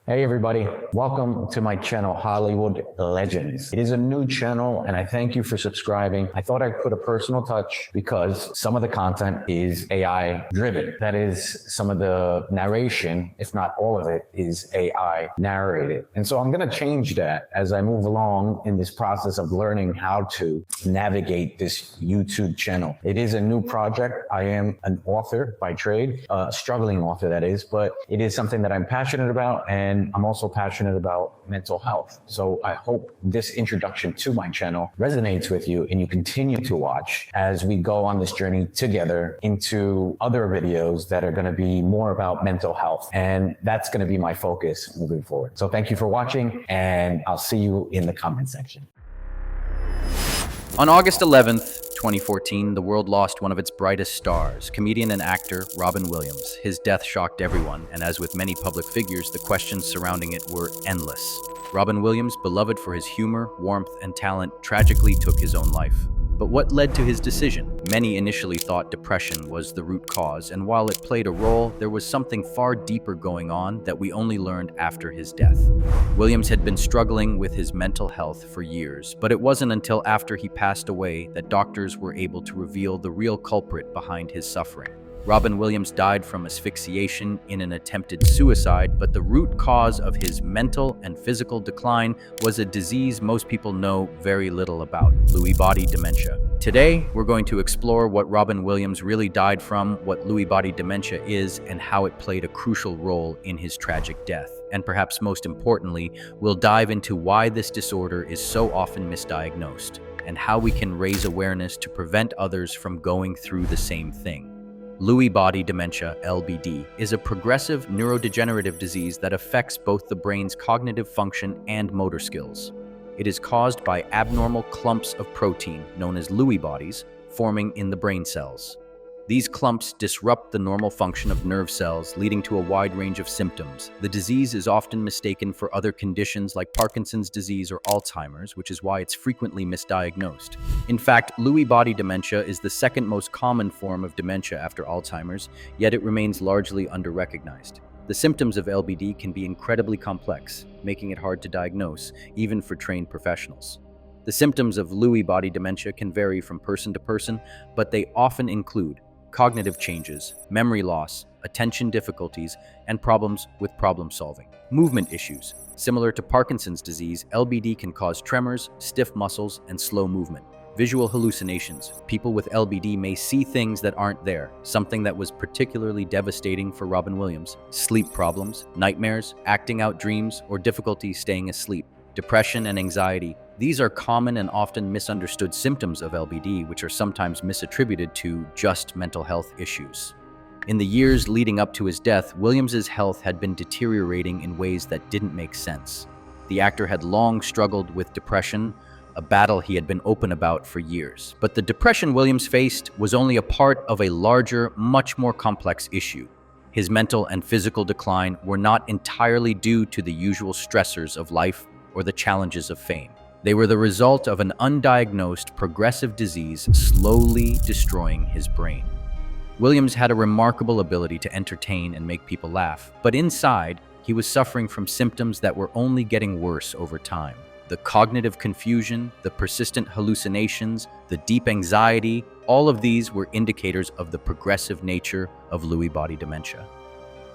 Hey everybody, welcome to my channel, Hollywood Legends. It is a new channel and I thank you for subscribing. I thought I'd put a personal touch because some of the content is AI driven. That is, some of the narration, if not all of it, is AI narrated. And so I'm going to change that as I move along in this process of learning how to navigate this YouTube channel. It is a new project. I am an author by trade, a struggling author that is, but it is something that I'm passionate about, and I'm also passionate about mental health. So I hope this introduction to my channel resonates with you and you continue to watch as we go on this journey together into other videos that are going to be more about mental health. And that's going to be my focus moving forward. So thank you for watching, and I'll see you in the comment section. On August 11th, 2014, the world lost one of its brightest stars, comedian and actor Robin Williams. His death shocked everyone, and as with many public figures, the questions surrounding it were endless. Robin Williams, beloved for his humor, warmth, and talent, tragically took his own life. But what led to his decision? Many initially thought depression was the root cause, and while it played a role, there was something far deeper going on that we only learned after his death. Williams had been struggling with his mental health for years, but it wasn't until after he passed away that doctors were able to reveal the real culprit behind his suffering. Robin Williams died from asphyxiation in an attempted suicide, but the root cause of his mental and physical decline was a disease most people know very little about, Lewy Body Dementia. Today, we're going to explore what Robin Williams really died from, what Lewy Body Dementia is, and how it played a crucial role in his tragic death. And perhaps most importantly, we'll dive into why this disorder is so often misdiagnosed, and how we can raise awareness to prevent others from going through the same thing. Lewy Body Dementia, LBD, is a progressive neurodegenerative disease that affects both the brain's cognitive function and motor skills. It is caused by abnormal clumps of protein, known as Lewy bodies, forming in the brain cells. These clumps disrupt the normal function of nerve cells, leading to a wide range of symptoms. The disease is often mistaken for other conditions like Parkinson's disease or Alzheimer's, which is why it's frequently misdiagnosed. In fact, Lewy body dementia is the second most common form of dementia after Alzheimer's, yet it remains largely underrecognized. The symptoms of LBD can be incredibly complex, making it hard to diagnose, even for trained professionals. The symptoms of Lewy body dementia can vary from person to person, but they often include cognitive changes, memory loss, attention difficulties, and problems with problem solving. Movement issues. Similar to Parkinson's disease, LBD can cause tremors, stiff muscles, and slow movement. Visual hallucinations. People with LBD may see things that aren't there, something that was particularly devastating for Robin Williams. Sleep problems, nightmares, acting out dreams, or difficulty staying asleep. Depression and anxiety. These are common and often misunderstood symptoms of LBD, which are sometimes misattributed to just mental health issues. In the years leading up to his death, Williams's health had been deteriorating in ways that didn't make sense. The actor had long struggled with depression, a battle he had been open about for years. But the depression Williams faced was only a part of a larger, much more complex issue. His mental and physical decline were not entirely due to the usual stressors of life or the challenges of fame. They were the result of an undiagnosed progressive disease slowly destroying his brain. Williams had a remarkable ability to entertain and make people laugh, but inside, he was suffering from symptoms that were only getting worse over time. The cognitive confusion, the persistent hallucinations, the deep anxiety, all of these were indicators of the progressive nature of Lewy body dementia.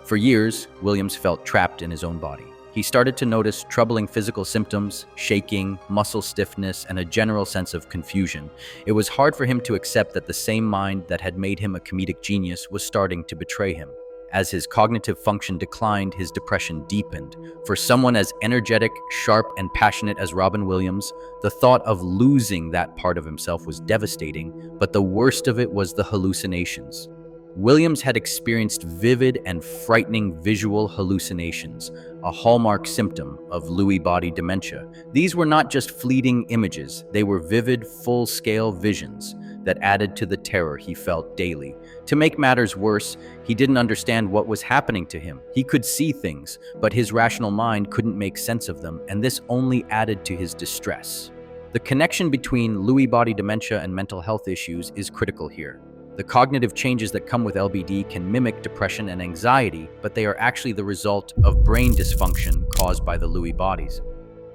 For years, Williams felt trapped in his own body. He started to notice troubling physical symptoms, shaking, muscle stiffness, and a general sense of confusion. It was hard for him to accept that the same mind that had made him a comedic genius was starting to betray him. As his cognitive function declined, his depression deepened. For someone as energetic, sharp, and passionate as Robin Williams, the thought of losing that part of himself was devastating, but the worst of it was the hallucinations. Williams had experienced vivid and frightening visual hallucinations, a hallmark symptom of Lewy body dementia. These were not just fleeting images, they were vivid, full-scale visions that added to the terror he felt daily. To make matters worse, he didn't understand what was happening to him. He could see things, but his rational mind couldn't make sense of them, and this only added to his distress. The connection between Lewy body dementia and mental health issues is critical here. The cognitive changes that come with LBD can mimic depression and anxiety, but they are actually the result of brain dysfunction caused by the Lewy bodies.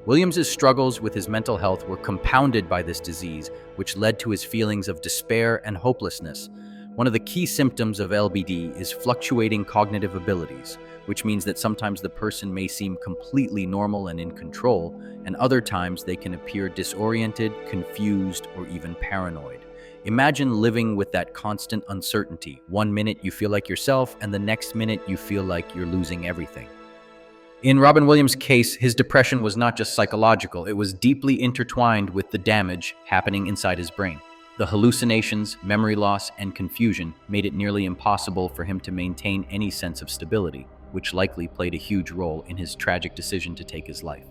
Williams's struggles with his mental health were compounded by this disease, which led to his feelings of despair and hopelessness. One of the key symptoms of LBD is fluctuating cognitive abilities, which means that sometimes the person may seem completely normal and in control, and other times they can appear disoriented, confused, or even paranoid. Imagine living with that constant uncertainty. One minute you feel like yourself, and the next minute you feel like you're losing everything. In Robin Williams' case, his depression was not just psychological, it was deeply intertwined with the damage happening inside his brain. The hallucinations, memory loss, and confusion made it nearly impossible for him to maintain any sense of stability, which likely played a huge role in his tragic decision to take his life.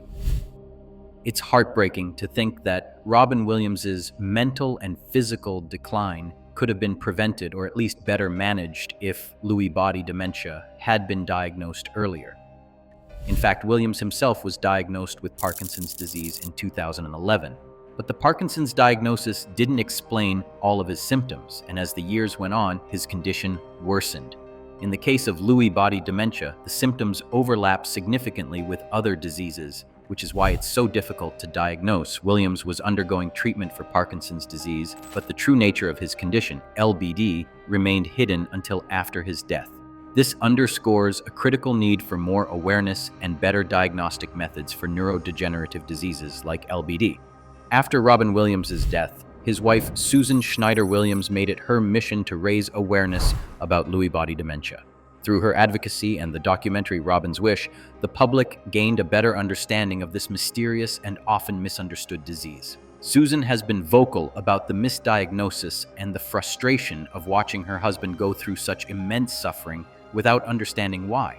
It's heartbreaking to think that Robin Williams's mental and physical decline could have been prevented or at least better managed if Lewy body dementia had been diagnosed earlier. In fact, Williams himself was diagnosed with Parkinson's disease in 2011. But the Parkinson's diagnosis didn't explain all of his symptoms, and as the years went on, his condition worsened. In the case of Lewy body dementia, the symptoms overlap significantly with other diseases, which is why it's so difficult to diagnose. Williams was undergoing treatment for Parkinson's disease, but the true nature of his condition, LBD, remained hidden until after his death. This underscores a critical need for more awareness and better diagnostic methods for neurodegenerative diseases like LBD. After Robin Williams' death, his wife Susan Schneider Williams made it her mission to raise awareness about Lewy body dementia. Through her advocacy and the documentary Robin's Wish, the public gained a better understanding of this mysterious and often misunderstood disease. Susan has been vocal about the misdiagnosis and the frustration of watching her husband go through such immense suffering without understanding why.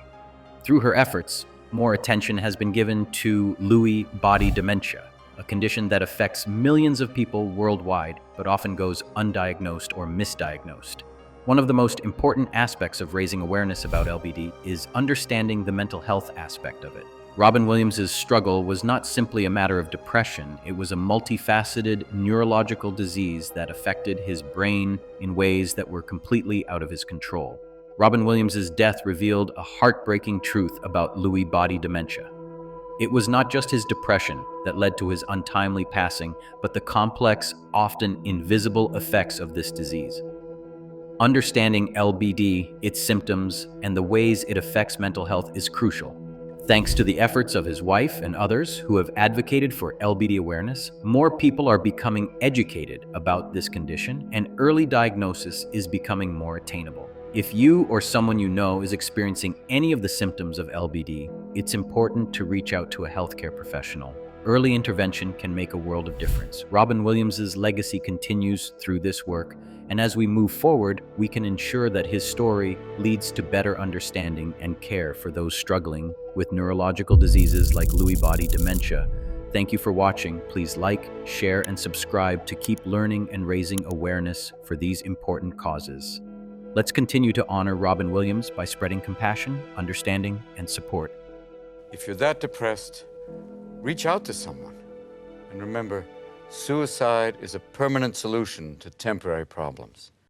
Through her efforts, more attention has been given to Lewy body dementia, a condition that affects millions of people worldwide but often goes undiagnosed or misdiagnosed. One of the most important aspects of raising awareness about LBD is understanding the mental health aspect of it. Robin Williams' struggle was not simply a matter of depression, it was a multifaceted neurological disease that affected his brain in ways that were completely out of his control. Robin Williams' death revealed a heartbreaking truth about Lewy body dementia. It was not just his depression that led to his untimely passing, but the complex, often invisible effects of this disease. Understanding LBD, its symptoms, and the ways it affects mental health is crucial. Thanks to the efforts of his wife and others who have advocated for LBD awareness, more people are becoming educated about this condition, and early diagnosis is becoming more attainable. If you or someone you know is experiencing any of the symptoms of LBD, it's important to reach out to a healthcare professional. Early intervention can make a world of difference. Robin Williams' legacy continues through this work, and as we move forward, we can ensure that his story leads to better understanding and care for those struggling with neurological diseases like Lewy body dementia. Thank you for watching. Please like, share, and subscribe to keep learning and raising awareness for these important causes. Let's continue to honor Robin Williams by spreading compassion, understanding, and support. If you're that depressed, reach out to someone. And remember, suicide is a permanent solution to temporary problems.